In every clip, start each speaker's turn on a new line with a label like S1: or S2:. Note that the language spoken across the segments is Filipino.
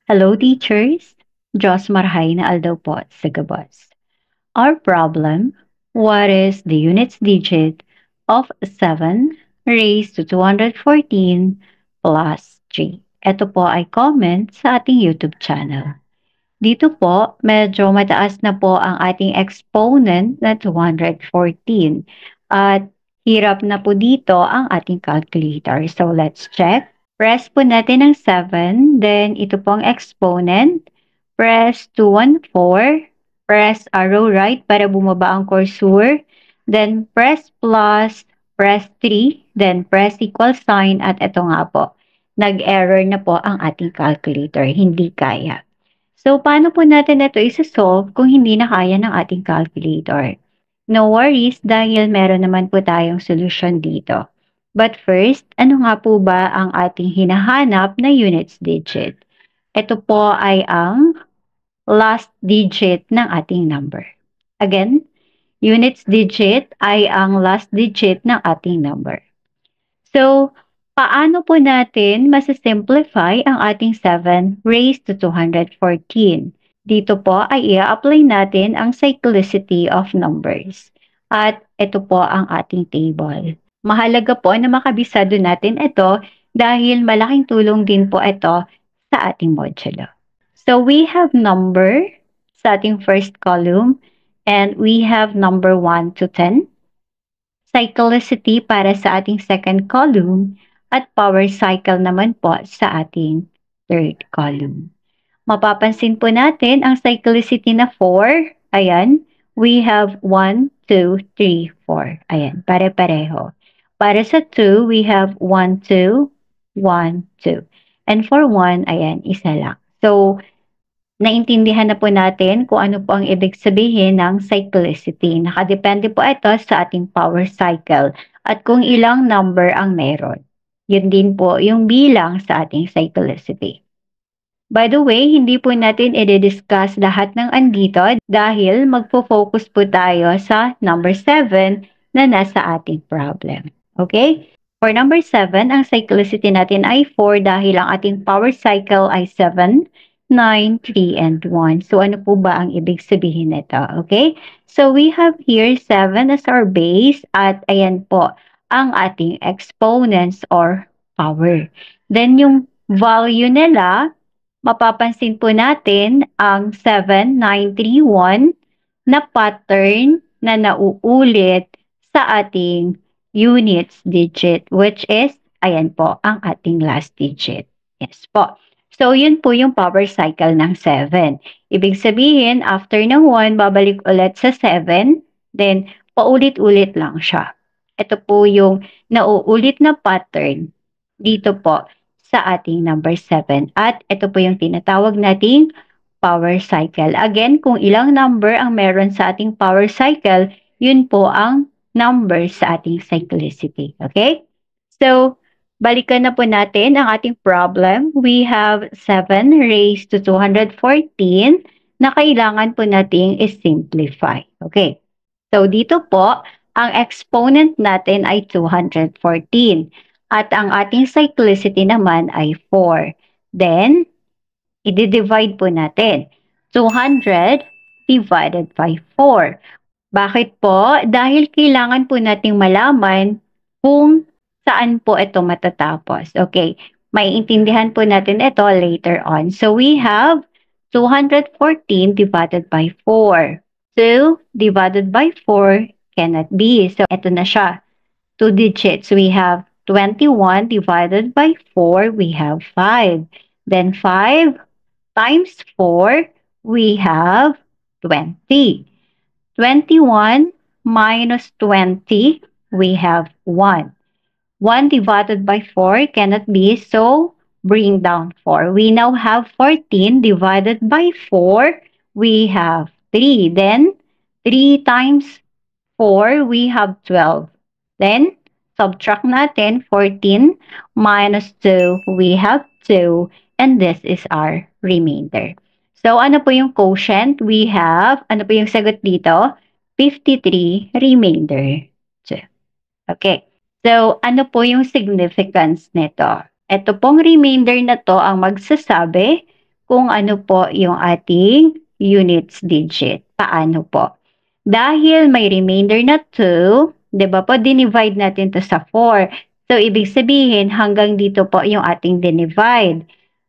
S1: Hello, teachers. Jos Marhay na aldaw po sa Gabos. Our problem, what is the units digit of 7 raised to 214 plus 3? Ito po ay comment sa ating YouTube channel. Dito po, medyo mataas na po ang ating exponent na 214. At hirap na po dito ang ating calculator. So let's check. Press po natin ang 7, then ito po ang exponent. Press 214, press arrow right para bumaba ang cursor, then press plus, press 3, then press equal sign at ito nga po. Nag-error na po ang ating calculator, hindi kaya. So, paano po natin ito isa-solve kung hindi na kaya ng ating calculator? No worries dahil meron naman po tayong solusyon dito. But first, ano nga po ba ang ating hinahanap na units digit? Ito po ay ang last digit ng ating number. Again, units digit ay ang last digit ng ating number. So, paano po natin masisimplify ang ating 7 raised to 214? Dito po ay i-apply natin ang cyclicity of numbers. At ito po ang ating table. Mahalaga po na makabisado natin ito dahil malaking tulong din po ito sa ating modulo. So we have number sa ating first column and we have number 1 to 10. Cyclicity para sa ating second column at power cycle naman po sa ating third column. Mapapansin po natin ang cyclicity na 4. Ayan, we have 1, 2, 3, 4. Ayan, pare-pareho. Para sa 2, we have 1, 2, 1, 2. And for 1, ayan, isa lang. So, naintindihan na po natin kung ano po ang ibig sabihin ng cyclicity. Nakadepende po ito sa ating power cycle at kung ilang number ang meron. Yun din po yung bilang sa ating cyclicity. By the way, hindi po natin i-discuss lahat ng andito dahil magpo-focus po tayo sa number 7 na nasa ating problem. Okay? For number 7, ang cyclicity natin ay 4 dahil ang ating power cycle ay 7, 9, 3, and 1. So ano po ba ang ibig sabihin nito? Okay? So we have here 7 as our base at ayan po ang ating exponents or power. Then yung value nila, mapapansin po natin ang 7931 na pattern na nauulit sa ating units digit which is, ayan po, ang ating last digit. Yes po. So, yun po yung power cycle ng 7. Ibig sabihin, after ng 1, babalik ulit sa 7, then paulit-ulit lang siya. Ito po yung nauulit na pattern dito po sa ating number 7. At ito po yung tinatawag nating power cycle. Again, kung ilang number ang meron sa ating power cycle, yun po ang number sa ating cyclicity. Okay? So, balikan na po natin ang ating problem. We have 7 raised to 214 na kailangan po nating i-simplify. Okay? So, dito po, ang exponent natin ay 214. At ang ating cyclicity naman ay 4. Then, i-divide po natin. 200 divided by 4. Bakit po? Dahil kailangan po nating malaman kung saan po ito matatapos. Okay, maiintindihan po natin ito later on. So, we have 214 divided by 4. 2 divided by 4 cannot be. So, ito na siya. 2 digits. We have 21 divided by 4, we have 5. Then 5 times 4, we have 20. 21 minus 20, we have 1. 1 divided by 4 cannot be, so bring down 4. We now have 14 divided by 4, we have 3. Then 3 times 4, we have 12. Then, subtract natin 14 minus 2, we have 2, and this is our remainder. So, ano po yung quotient? We have, ano po yung sagot dito? 53 remainder 2. Okay. So, ano po yung significance nito? Ito pong remainder na to ang magsasabi kung ano po yung ating units digit. Paano po? Dahil may remainder na 2, 'di ba po, dinivide natin to sa 4. So, ibig sabihin, hanggang dito po yung ating dinivide.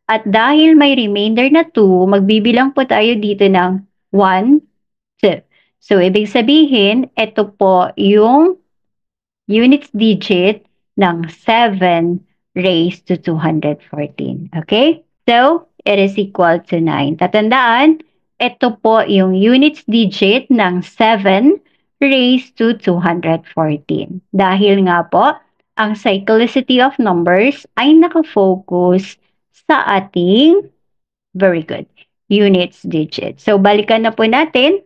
S1: At dahil may remainder na 2, magbibilang po tayo dito ng 1, 2. So, ibig sabihin, ito po yung units digit ng 7 raised to 214. Okay? So, it is equal to 9. Tatandaan, ito po yung units digit ng 7 raised to 214. Dahil nga po, ang cyclicity of numbers ay nakafocus sa ating, very good, units digit. So, balikan na po natin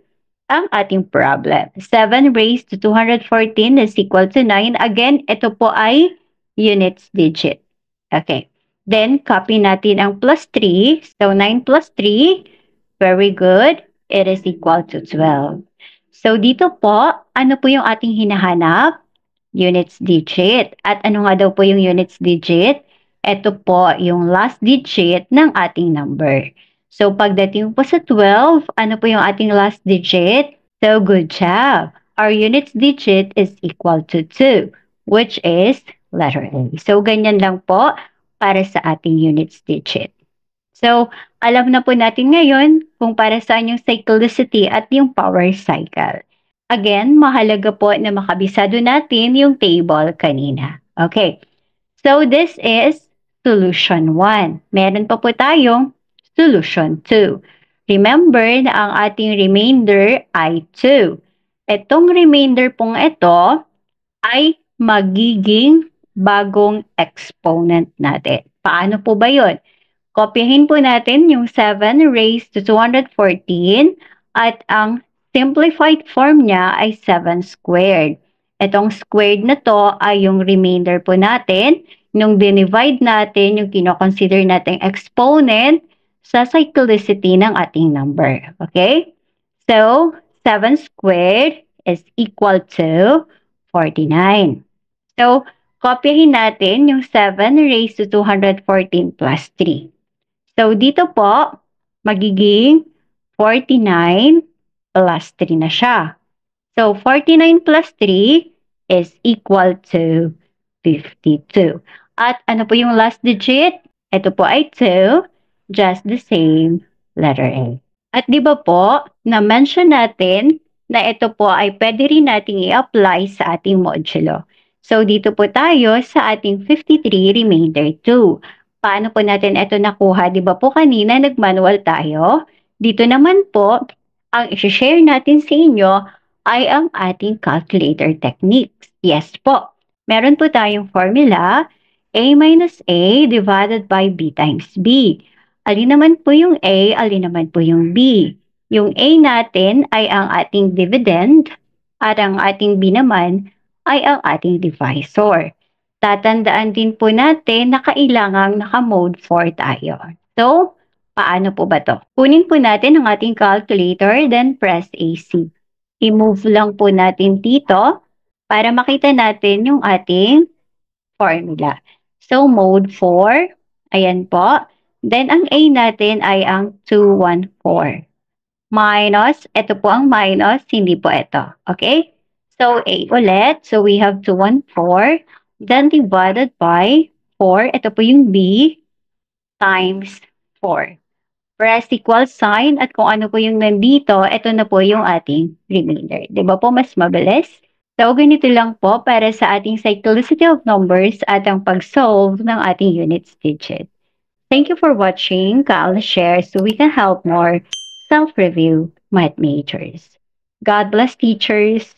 S1: ang ating problem. 7 raised to 214 is equal to 9. Again, ito po ay units digit. Okay. Then, copy natin ang plus 3. So, 9 plus 3, very good. It is equal to 12. So, dito po, ano po yung ating hinahanap? Units digit. At ano nga daw po yung units digit? Ito po yung last digit ng ating number. So, pagdating po sa 12, ano po yung ating last digit? So, good job. Our units digit is equal to 2, which is letter A. So, ganyan lang po para sa ating units digit. So, alam na po natin ngayon kung para saan yung cyclicity at yung power cycle. Again, mahalaga po na makabisado natin yung table kanina. Okay. So, this is solution 1. Meron pa po tayong solution 2. Remember na ang ating remainder ay 2. Itong remainder pong ito ay magiging bagong exponent natin. Paano po ba yun? Kopyahin po natin yung 7 raised to 214 at ang simplified form niya ay 7 squared. Itong squared na to ay yung remainder po natin nung dinivide natin yung kinoconsider nating exponent sa cyclicity ng ating number. Okay? So, 7 squared is equal to 49. So, kopyahin natin yung 7 raised to 214 plus 3. So, dito po, magiging 49 plus 3 na siya. So, 49 plus 3 is equal to 52. At ano po yung last digit? Ito po ay 2, just the same, letter A. At di ba po, na-mention natin na ito po ay pwede rin nating i-apply sa ating modulo. So, dito po tayo sa ating 53 remainder 2. Paano po natin ito nakuha? Di ba po kanina nag-manual tayo? Dito naman po, ang i-share natin sa inyo ay ang ating calculator techniques. Yes po. Meron po tayong formula, A minus A divided by B times B. Alin naman po yung A, alin naman po yung B. Yung A natin ay ang ating dividend at ang ating B naman ay ang ating divisor. Tatandaan din po natin na kailangang naka-mode 4 tayo. So, paano po ba to? Kunin po natin ang ating calculator, then press AC. I-move lang po natin dito para makita natin yung ating formula. So, mode 4, ayan po. Then, ang A natin ay ang 214. Minus, ito po ang minus, hindi po ito. Okay? So, A ulit. So, we have 214. Then, divided by 4. Ito po yung B times 4. Press equal sign at kung ano po yung nandito, ito na po yung ating remainder. Diba po mas mabilis? So, ganito lang po para sa ating cyclicity of numbers at ang pag-solve ng ating units digit. Thank you for watching. I'll share so we can help more self-review math majors. God bless teachers.